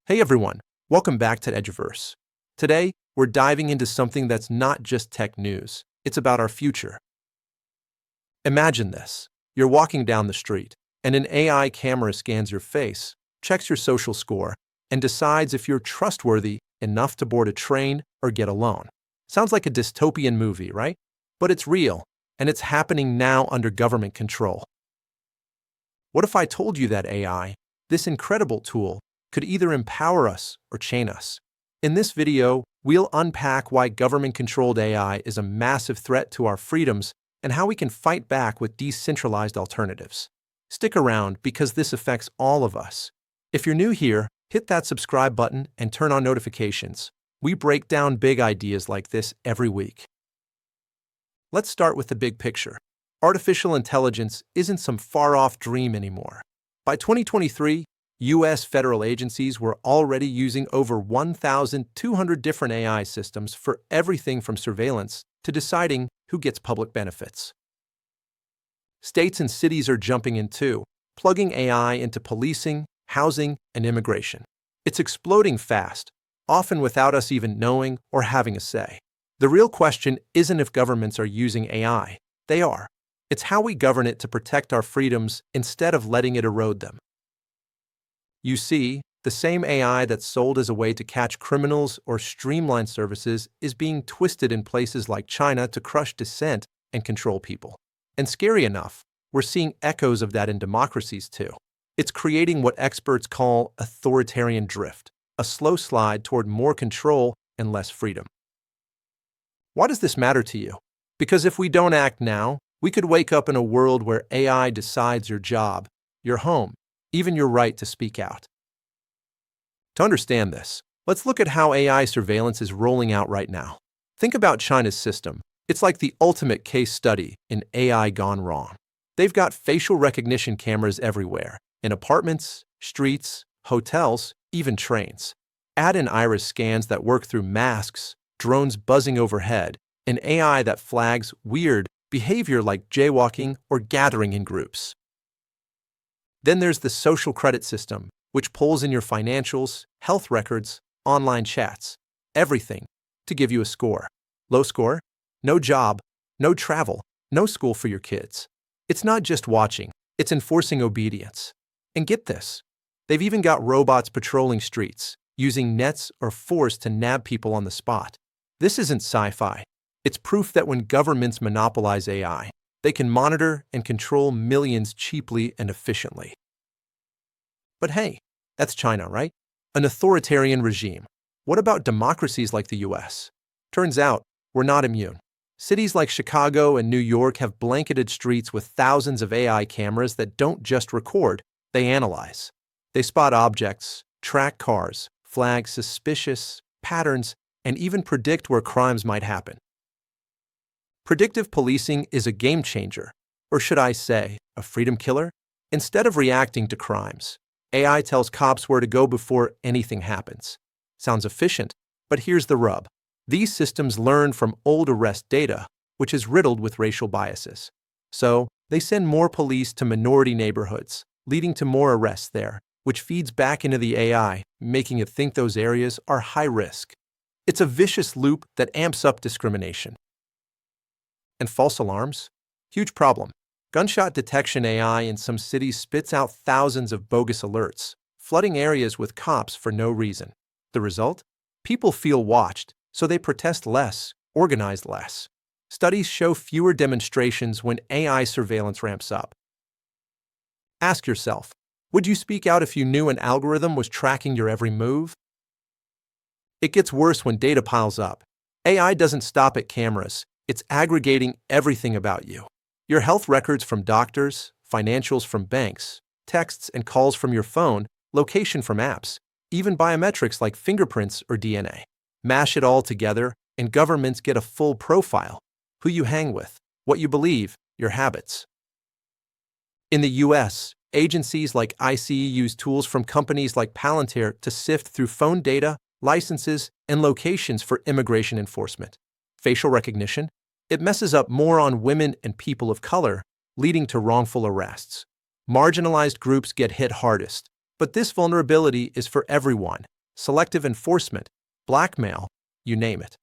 Hey everyone, welcome back to Edgeverse. Today, we're diving into something that's not just tech news, it's about our future. Imagine this. You're walking down the street, and an AI camera scans your face, checks your social score, and decides if you're trustworthy enough to board a train or get a loan. Sounds like a dystopian movie, right? But it's real, and it's happening now under government control. What if I told you that AI, this incredible tool, could either empower us or chain us? In this video, we'll unpack why government-controlled AI is a massive threat to our freedoms and how we can fight back with decentralized alternatives. Stick around because this affects all of us. If you're new here, hit that subscribe button and turn on notifications. We break down big ideas like this every week. Let's start with the big picture. Artificial intelligence isn't some far-off dream anymore. By 2023, U.S. federal agencies were already using over 1,200 different AI systems for everything from surveillance to deciding who gets public benefits. States and cities are jumping in too, plugging AI into policing, housing, and immigration. It's exploding fast, often without us even knowing or having a say. The real question isn't if governments are using AI. They are. It's how we govern it to protect our freedoms instead of letting it erode them. You see, the same AI that's sold as a way to catch criminals or streamline services is being twisted in places like China to crush dissent and control people. And scary enough, we're seeing echoes of that in democracies too. It's creating what experts call authoritarian drift, a slow slide toward more control and less freedom. Why does this matter to you? Because if we don't act now, we could wake up in a world where AI decides your job, your home, even your right to speak out. To understand this, let's look at how AI surveillance is rolling out right now. Think about China's system. It's like the ultimate case study in AI gone wrong. They've got facial recognition cameras everywhere, in apartments, streets, hotels, even trains. Add in iris scans that work through masks, drones buzzing overhead, and AI that flags weird behavior like jaywalking or gathering in groups. Then there's the social credit system, which pulls in your financials, health records, online chats, everything to give you a score. Low score? No job, no travel, no school for your kids. It's not just watching, it's enforcing obedience. And get this, they've even got robots patrolling streets, using nets or force to nab people on the spot. This isn't sci-fi. It's proof that when governments monopolize AI, they can monitor and control millions cheaply and efficiently. But hey, that's China, right? An authoritarian regime. What about democracies like the US? Turns out, we're not immune. Cities like Chicago and New York have blanketed streets with thousands of AI cameras that don't just record, they analyze. They spot objects, track cars, flag suspicious patterns, and even predict where crimes might happen. Predictive policing is a game changer, or should I say, a freedom killer? Instead of reacting to crimes, AI tells cops where to go before anything happens. Sounds efficient, but here's the rub. These systems learn from old arrest data, which is riddled with racial biases. So, they send more police to minority neighborhoods, leading to more arrests there, which feeds back into the AI, making it think those areas are high risk. It's a vicious loop that amps up discrimination. And false alarms? Huge problem. Gunshot detection AI in some cities spits out thousands of bogus alerts, flooding areas with cops for no reason. The result? People feel watched, so they protest less, organize less. Studies show fewer demonstrations when AI surveillance ramps up. Ask yourself, would you speak out if you knew an algorithm was tracking your every move? It gets worse when data piles up. AI doesn't stop at cameras. It's aggregating everything about you. Your health records from doctors, financials from banks, texts and calls from your phone, location from apps, even biometrics like fingerprints or DNA. Mash it all together, and governments get a full profile: who you hang with, what you believe, your habits. In the US, agencies like ICE use tools from companies like Palantir to sift through phone data, licenses, and locations for immigration enforcement. Facial recognition? It messes up more on women and people of color, leading to wrongful arrests. Marginalized groups get hit hardest, but this vulnerability is for everyone, selective enforcement, blackmail, you name it.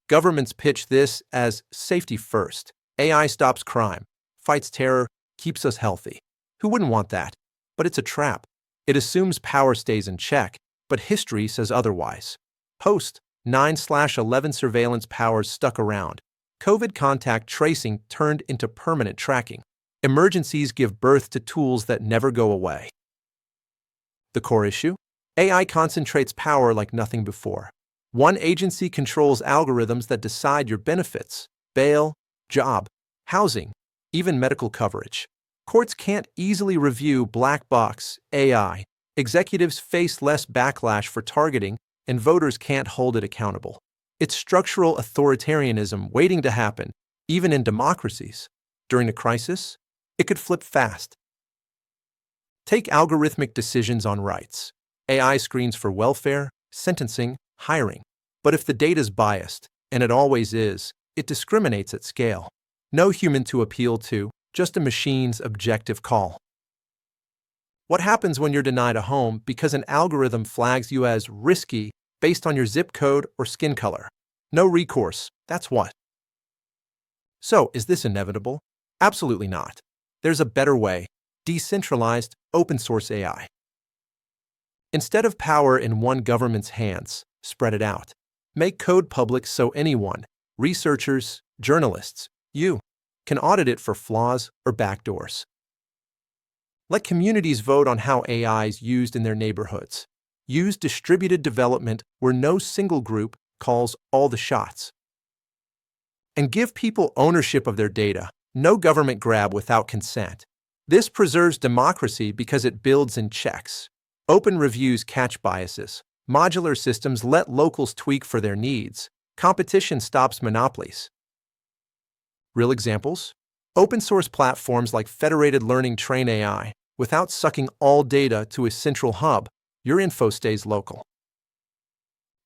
Governments pitch this as safety first. AI stops crime, fights terror, keeps us healthy. Who wouldn't want that? But it's a trap. It assumes power stays in check, but history says otherwise. Post 9/11 surveillance powers stuck around. COVID contact tracing turned into permanent tracking. Emergencies give birth to tools that never go away. The core issue? AI concentrates power like nothing before. One agency controls algorithms that decide your benefits, bail, job, housing, even medical coverage. Courts can't easily review black box AI. Executives face less backlash for targeting, and voters can't hold it accountable. It's structural authoritarianism waiting to happen, even in democracies. During a crisis, it could flip fast. Take algorithmic decisions on rights. AI screens for welfare, sentencing, hiring. But if the data's biased, and it always is, it discriminates at scale. No human to appeal to, just a machine's objective call. What happens when you're denied a home because an algorithm flags you as risky based on your zip code or skin color? No recourse, that's what. So, is this inevitable? Absolutely not. There's a better way: decentralized, open source AI. Instead of power in one government's hands, spread it out. Make code public so anyone, researchers, journalists, you, can audit it for flaws or backdoors. Let communities vote on how AI is used in their neighborhoods. Use distributed development where no single group calls all the shots. And give people ownership of their data, no government grab without consent. This preserves democracy because it builds in checks. Open reviews catch biases. Modular systems let locals tweak for their needs. Competition stops monopolies. Real examples? Open source platforms like federated learning train AI. Without sucking all data to a central hub, your info stays local.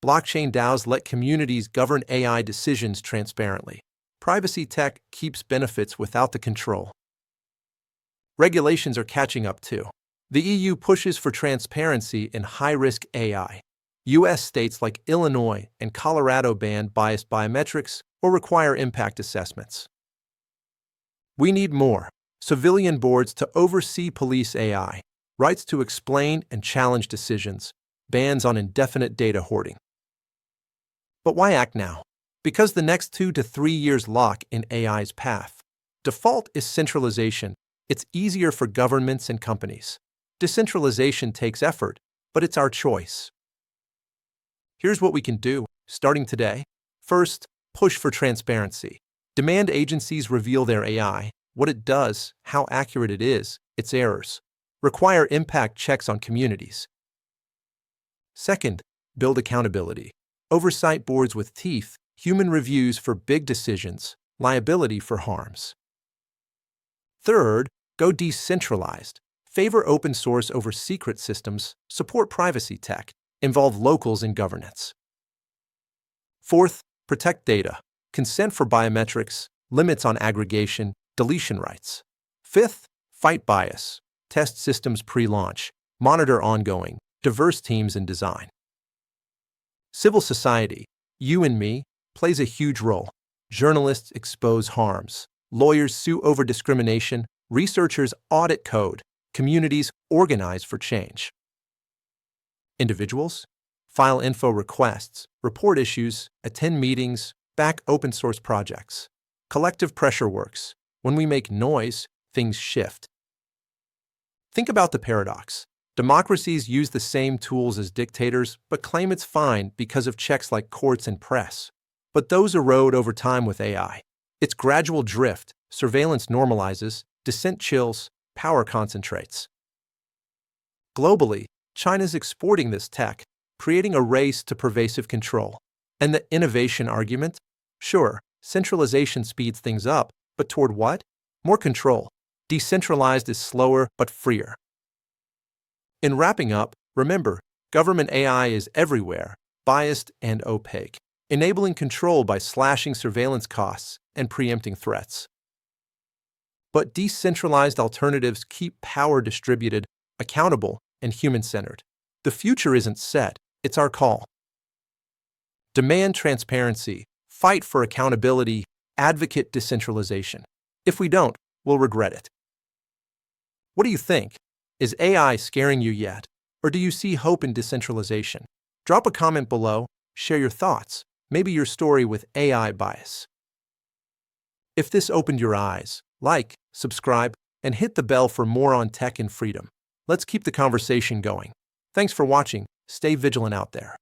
Blockchain DAOs let communities govern AI decisions transparently. Privacy tech keeps benefits without the control. Regulations are catching up too. The EU pushes for transparency in high-risk AI. U.S. states like Illinois and Colorado ban biased biometrics or require impact assessments. We need more. Civilian boards to oversee police AI, rights to explain and challenge decisions, bans on indefinite data hoarding. But why act now? Because the next 2 to 3 years lock in AI's path. Default is centralization. It's easier for governments and companies. Decentralization takes effort, but it's our choice. Here's what we can do, starting today. First, push for transparency. Demand agencies reveal their AI, what it does, how accurate it is, its errors. Require impact checks on communities. Second, build accountability. Oversight boards with teeth, human reviews for big decisions, liability for harms. Third, go decentralized. Favor open source over secret systems, support privacy tech, involve locals in governance. Fourth, protect data. Consent for biometrics, limits on aggregation, deletion rights. Fifth, fight bias. Test systems pre-launch, monitor ongoing, diverse teams in design. Civil society, you and me, plays a huge role. Journalists expose harms. Lawyers sue over discrimination. Researchers audit code. Communities organize for change. Individuals, file info requests, report issues, attend meetings, back open source projects. Collective pressure works. When we make noise, things shift. Think about the paradox. Democracies use the same tools as dictators, but claim it's fine because of checks like courts and press. But those erode over time with AI. It's gradual drift, surveillance normalizes, dissent chills, power concentrates. Globally, China's exporting this tech, creating a race to pervasive control. And the innovation argument? Sure, centralization speeds things up, but toward what? More control. Decentralized is slower but freer. In wrapping up, remember, government AI is everywhere, biased and opaque, enabling control by slashing surveillance costs and preempting threats. But decentralized alternatives keep power distributed, accountable, and human-centered. The future isn't set, it's our call. Demand transparency, fight for accountability, advocate decentralization. If we don't, we'll regret it. What do you think? Is AI scaring you yet? Or do you see hope in decentralization? Drop a comment below, share your thoughts, maybe your story with AI bias. If this opened your eyes, like, subscribe, and hit the bell for more on tech and freedom. Let's keep the conversation going. Thanks for watching. Stay vigilant out there.